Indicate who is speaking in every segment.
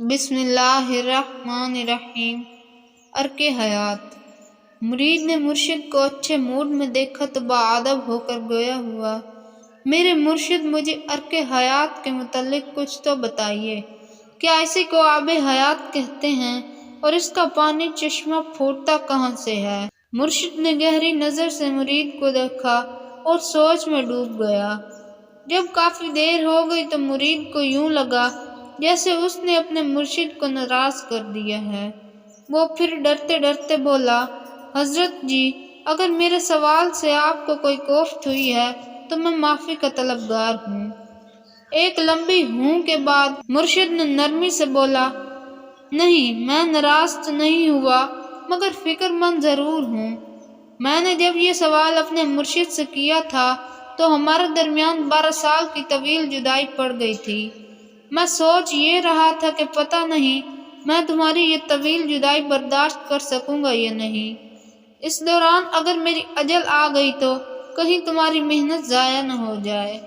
Speaker 1: بسم اللہ الرحمن الرحیم۔ ارک حیات۔ مرید نے مرشد کو اچھے موڈ میں دیکھا تو باادب ہو کر گویا ہوا، میرے مرشد مجھے ارک حیات کے متعلق کچھ تو بتائیے، کیا اسی کو آب حیات کہتے ہیں اور اس کا پانی چشمہ پھوٹتا کہاں سے ہے؟ مرشد نے گہری نظر سے مرید کو دیکھا اور سوچ میں ڈوب گیا۔ جب کافی دیر ہو گئی تو مرید کو یوں لگا جیسے اس نے اپنے مرشد کو ناراض کر دیا ہے۔ وہ پھر ڈرتے ڈرتے بولا، حضرت جی، اگر میرے سوال سے آپ کو کوئی کوفت ہوئی ہے تو میں معافی کا طلبگار ہوں۔ ایک لمبی ہوں کے بعد مرشد نے نرمی سے بولا، نہیں، میں ناراض تو نہیں ہوا مگر فکر مند ضرور ہوں۔ میں نے جب یہ سوال اپنے مرشد سے کیا تھا تو ہمارے درمیان 12 سال کی طویل جدائی پڑ گئی تھی۔ میں سوچ یہ رہا تھا کہ پتہ نہیں میں تمہاری یہ طویل جدائی برداشت کر سکوں گا یا نہیں۔ اس دوران اگر میری اجل آ گئی تو کہیں تمہاری محنت ضائع نہ ہو جائے۔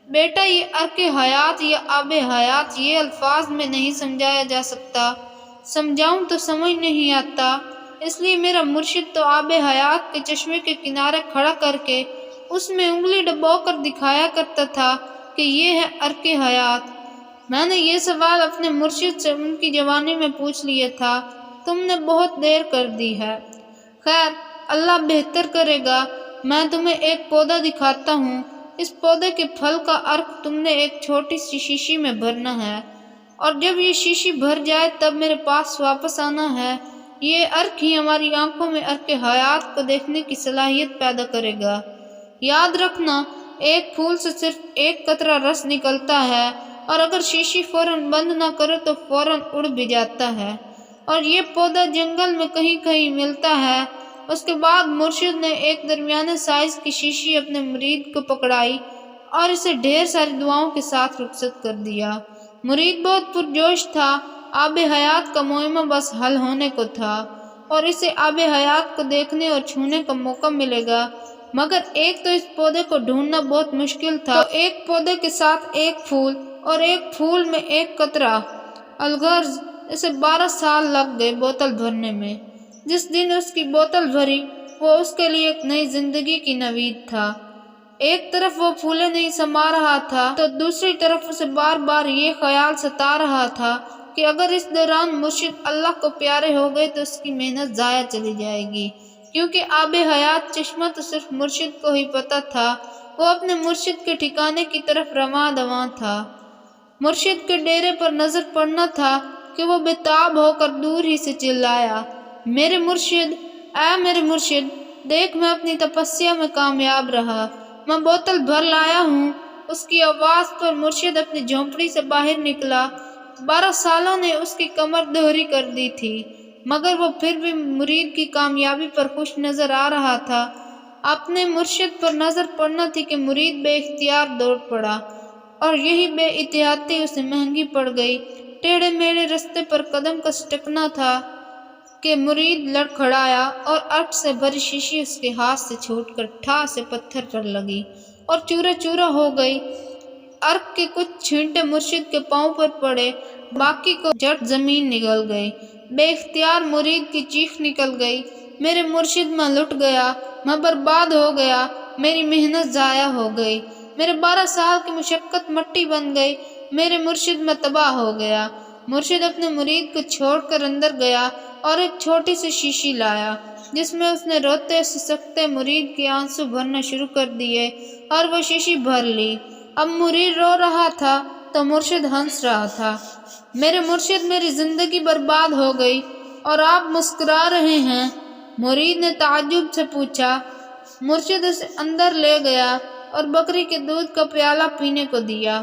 Speaker 1: بیٹا، یہ ارک حیات یا آب حیات یہ الفاظ میں نہیں سمجھایا جا سکتا، سمجھاؤں تو سمجھ نہیں آتا، اس لیے میرا مرشد تو آب حیات کے چشمے کے کنارے کھڑا کر کے اس میں انگلی ڈبو کر دکھایا کرتا تھا کہ یہ ہے ارک حیات۔ میں نے یہ سوال اپنے مرشد سے ان کی جوانی میں پوچھ لیا تھا، تم نے بہت دیر کر دی ہے۔ خیر، اللہ بہتر کرے گا، میں تمہیں ایک پودا دکھاتا ہوں، اس پودے کے پھل کا ارک تم نے ایک چھوٹی سی شیشی میں بھرنا ہے اور جب یہ شیشی بھر جائے تب میرے پاس واپس آنا ہے۔ یہ ارک ہی ہماری آنکھوں میں ارک حیات کو دیکھنے کی صلاحیت پیدا کرے گا۔ یاد رکھنا، ایک پھول سے صرف ایک قطرہ رس نکلتا ہے اور اگر شیشی فوراً بند نہ کرو تو فوراً اڑ بھی جاتا ہے، اور یہ پودا جنگل میں کہیں کہیں ملتا ہے۔ اس کے بعد مرشد نے ایک درمیانے سائز کی شیشی اپنے مرید کو پکڑائی اور اسے ڈھیر ساری دعاؤں کے ساتھ رخصت کر دیا۔ مرید بہت پرجوش تھا، آب حیات کا معمہ بس حل ہونے کو تھا اور اسے آب حیات کو دیکھنے اور چھونے کا موقع ملے گا، مگر ایک تو اس پودے کو ڈھونڈنا بہت مشکل تھا، تو ایک پودے کے ساتھ ایک پھول اور ایک پھول میں ایک قطرہ، الغرض اسے 12 سال لگ گئے بوتل بھرنے میں۔ جس دن اس کی بوتل بھری وہ اس کے لیے ایک نئی زندگی کی نوید تھا۔ ایک طرف وہ پھولیں نہیں سما رہا تھا تو دوسری طرف اسے بار بار یہ خیال ستا رہا تھا کہ اگر اس دوران مرشد اللہ کو پیارے ہو گئے تو اس کی محنت ضائع چلی جائے گی، کیونکہ آب حیات چشمہ تو صرف مرشد کو ہی پتہ تھا۔ وہ اپنے مرشد کے ٹھکانے کی طرف رواں دواں تھا۔ مرشد کے ڈیرے پر نظر پڑنا تھا کہ وہ بے تاب ہو کر دور ہی سے چلایا، میرے مرشد، اے میرے مرشد، دیکھ میں اپنی تپسیا میں کامیاب رہا، میں بوتل بھر لایا ہوں۔ اس کی آواز پر مرشد اپنی جھونپڑی سے باہر نکلا۔ 12 سالوں نے اس کی کمر دوہری کر دی تھی مگر وہ پھر بھی مرید کی کامیابی پر خوش نظر آ رہا تھا۔ اپنے مرشد پر نظر پڑنا تھی کہ مرید بے اختیار دوڑ پڑا اور یہی بے احتیاطی اسے مہنگی پڑ گئی۔ ٹیڑھے میڑھے رستے پر قدم کا سٹکنا تھا کہ مرید لڑکھڑایا اور ارک سے بھری شیشی اس کے ہاتھ سے چھوٹ کر ٹھا سے پتھر پر لگی اور چورا چورا ہو گئی۔ ارک کے کچھ چھینٹے مرشد کے پاؤں پر پڑے، باقی کو جٹ زمین نگل گئی۔ بے اختیار مرید کی چیخ نکل گئی، میرے مرشد، میں لٹ گیا، میں برباد ہو گیا، میری محنت ضائع ہو گئی، میرے 12 سال کی مشقت مٹی بن گئی، میرے مرشد، میں تباہ ہو گیا۔ مرشد اپنے مرید کو چھوڑ کر اندر گیا اور ایک چھوٹی سی شیشی لایا جس میں اس نے روتے سسکتے مرید کے آنسو بھرنا شروع کر دیے اور وہ شیشی بھر لی۔ اب مرید رو رہا تھا تو مرشد ہنس رہا تھا۔ میرے مرشد، میری زندگی برباد ہو گئی اور آپ مسکرا رہے ہیں؟ مرید نے تعجب سے پوچھا۔ مرشد اسے اندر لے گیا اور بکری کے دودھ کا پیالہ پینے کو دیا،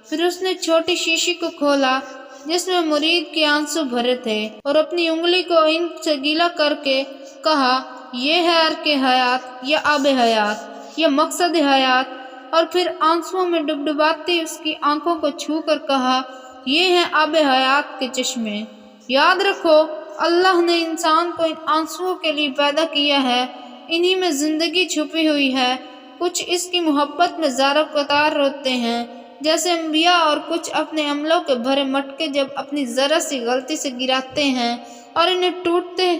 Speaker 1: پھر اس نے چھوٹی شیشی کو کھولا جس میں مرید کے آنسو بھرے تھے اور اپنی انگلی کو انک سے گیلا کر کے کہا، یہ ہے ارک حیات یا آب حیات یا مقصد حیات، اور پھر آنسوؤں میں ڈبڈباتی اس کی آنکھوں کو چھو کر کہا، یہ ہیں آب حیات کے چشمے۔ یاد رکھو، اللہ نے انسان کو ان آنسوؤں کے لیے پیدا کیا ہے، انہی میں زندگی چھپی ہوئی ہے۔ کچھ اس کی محبت میں زار و قطار روتے ہیں، جیسے انبیاء اور کچھ اپنے عملوں کے بھرے مٹکے جب اپنی ذرا سی غلطی سے گراتے ہیں اور انہیں ٹوٹتے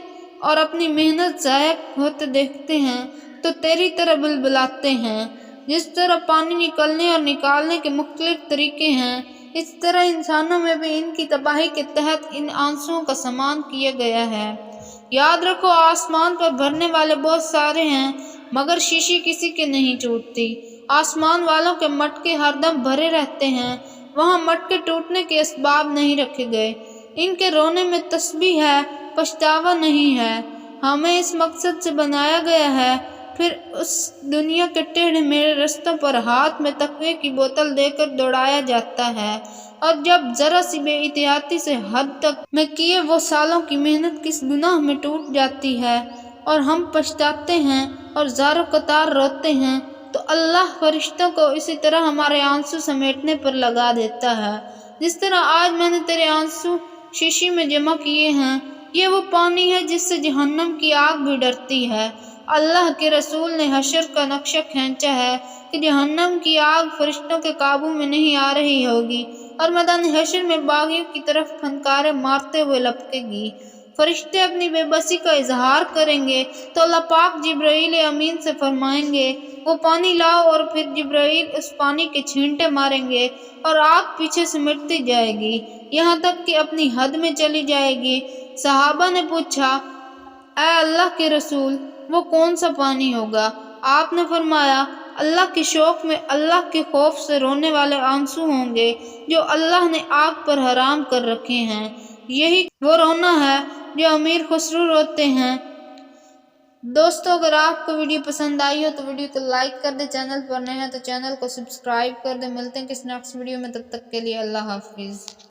Speaker 1: اور اپنی محنت ضائع ہوتے دیکھتے ہیں تو تیری طرح بلبلاتے ہیں۔ جس طرح پانی نکلنے اور نکالنے کے مختلف طریقے ہیں، اس طرح انسانوں میں بھی ان کی تباہی کے تحت ان آنسوؤں کا سامان کیا گیا ہے۔ یاد رکھو، آسمان پر بھرنے والے بہت سارے ہیں مگر شیشی کسی کی نہیں ٹوٹتی۔ آسمان والوں کے مٹکے ہر دم بھرے رہتے ہیں، وہاں مٹکے ٹوٹنے کے اسباب نہیں رکھے گئے۔ ان کے رونے میں تسبیح ہے، پچھتاوا نہیں ہے۔ ہمیں اس مقصد سے بنایا گیا ہے، پھر اس دنیا کے ٹیڑھے میڑھے رستوں پر ہاتھ میں تقوی کی بوتل دے کر دوڑایا جاتا ہے، اور جب ذرا سی بے احتیاطی سے حد تک میں کیے وہ سالوں کی محنت کس گناہ میں ٹوٹ جاتی ہے اور ہم پچھتاتے ہیں اور زاروں قطار روتے ہیں، تو اللہ فرشتوں کو اسی طرح ہمارے آنسو سمیٹنے پر لگا دیتا ہے جس طرح آج میں نے تیرے آنسو شیشی میں جمع کیے ہیں۔ یہ وہ پانی ہے جس سے جہنم کی آگ بھی ڈرتی ہے۔ اللہ کے رسول نے حشر کا نقشہ کھینچا ہے کہ جہنم کی آگ فرشتوں کے قابو میں نہیں آ رہی ہوگی اور میدان حشر میں باغیوں کی طرف پھنکارے مارتے ہوئے لپکے گی۔ فرشتے اپنی بے بسی کا اظہار کریں گے تو اللہ پاک جبرائیل امین سے فرمائیں گے وہ پانی لاؤ، اور پھر جبرائیل اس پانی کے چھینٹے ماریں گے اور آگ پیچھے سے مٹتی جائے گی یہاں تک کہ اپنی حد میں چلی جائے گی۔ صحابہ نے پوچھا، اے اللہ کے رسول، وہ کون سا پانی ہوگا؟ آپ نے فرمایا، اللہ کے شوق میں اللہ کے خوف سے رونے والے آنسو ہوں گے جو اللہ نے آگ پر حرام کر رکھے ہیں۔ یہی وہ رونا ہے جو امیر خسرو روتے ہیں۔ دوستو، اگر آپ کو ویڈیو پسند آئی ہو تو ویڈیو کو لائک کر دیں، چینل پر نئے ہیں تو چینل کو سبسکرائب کر دیں۔ ملتے ہیں کسی نیکسٹ ویڈیو میں، تب تک کے لیے اللہ حافظ۔